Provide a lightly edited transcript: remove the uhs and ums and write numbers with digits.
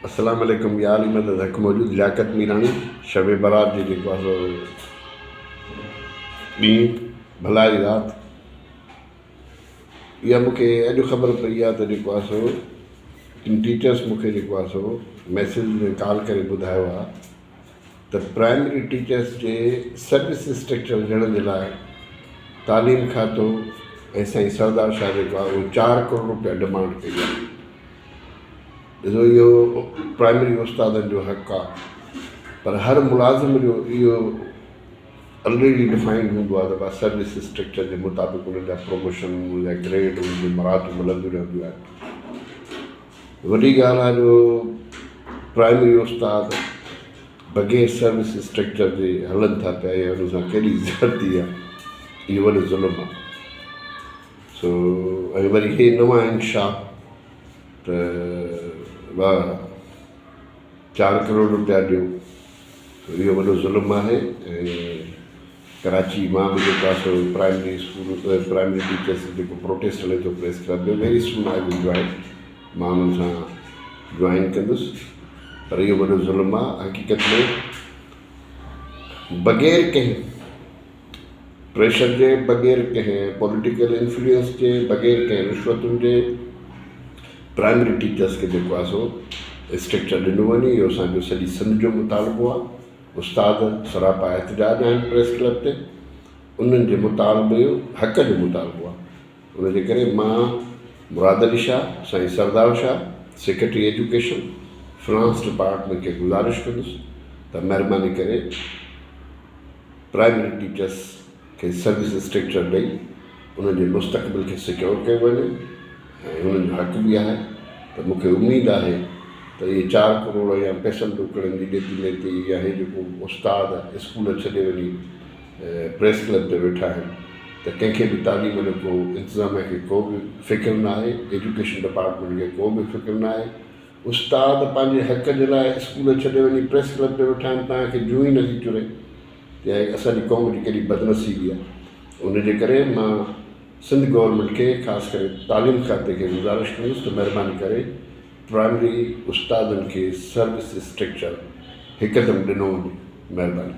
अस्सलाम वालेकुम यार मदद हक़ मौजूद लियाकत मीरानी शब बारात जी जेको आहे ॾींहुं भलाई राति इहा मूंखे अॼु ख़बर पई आहे त जेको आहे सो टिनि टीचर्स मूंखे जेको आहे सो मैसेज में कॉल करे ॿुधायो आहे त प्राइमरी टीचर्स जे सर्विस स्ट्रक्चर ॾियण जे लाइ तालीम खातो ऐं साईं सरदार शाह जेको आहे उहो 4 करोड़ रुपया डिमांड कई आहे। ॾिसो इहो प्राइमरी उस्तादनि जो हक़ु आहे, पर हर मुलाज़िम जो इहो ऑलरेडी डिफाइंड हूंदो आहे त भाई सर्विस स्ट्रक्चर जे मुताबिक़ उन्हनि जा प्रमोशन, उन्हनि जा ग्रेड, उन्हनि जी मरात मिलंदियूं रहंदियूं आहिनि। वॾी ॻाल्हि आहे जो प्राइमरी उस्ताद बग़ैर सर्विस स्ट्रक्चर जे हलनि था पिया या हुन सां केॾी ज़्यादती आहे, इहो वॾो ज़ुल्म आहे। सो ऐं वरी इहे नवां इंशा त वाह 4 करोड़ रुपया ॾियो, इहो वॾो ज़ुल्म आहे। ऐं कराची मां बि जेको आहे so primary school primary teachers जेको प्रोटेस्ट हले थो प्रेस क्लब में, very soon I will join, मां उन्हनि सां जॉइन कंदुसि। पर इहो वॾो ज़ुल्म आहे हक़ीक़त में। बग़ैर कंहिं प्रेशर जे, बग़ैर कंहिं पॉलिटिकल इन्फ्लुएंस जे, बग़ैर कंहिं रिश्वतुनि जे प्राइमरी टीचर्स खे जेको आहे सो स्ट्रक्चर ॾिनो वञे। इहो असांजो सॼी सिंध जो मुतालबो आहे। उस्ताद सरापा एहतजाज आहिनि प्रेस क्लब ते, उन्हनि जे मुतालबे जो हक़ जो मुतालबो आहे। उनजे करे मां मुराद Ali Shah, Sain Sardar Shah, secretary education, finance department खे गुज़ारिश कंदुसि त महिरबानी करे प्राइमरी टीचर्स खे सर्विस स्ट्रक्चर ॾेई उन्हनि जे मुस्तक़बिल खे सिक्योर कयो वञे। ऐं उन्हनि जो हक़ बि आहे त मूंखे उमेदु आहे त इहे 4 करोड़ या पैसनि टुकड़नि जी ॾेती लेती या इहे जेको उस्ताद स्कूल छॾे वञी प्रेस क्लब ते वेठा आहिनि त कंहिंखे बि तालीम जो को इंतिज़ाम खे को बि फ़िक्र न आहे, एजुकेशन डिपार्टमेंट खे को बि फ़िक्र न आहे। उस्ताद पंहिंजे हक़ जे लाइ स्कूल छॾे वञी प्रेस क्लब ते वेठा आहिनि, तव्हांखे जूं ई नथी चुरे। या असांजी क़ौम जी केॾी बदनसीबी आहे। उनजे करे मां सिंध गवर्नमेंट खे ख़ासि करे तालीम खाते खे गुज़ारिश कंदुसि त महिरबानी करे प्राइमरी उस्तादनि खे सर्विस स्ट्रक्चर हिकदमि ॾिनो वञे। महिरबानी।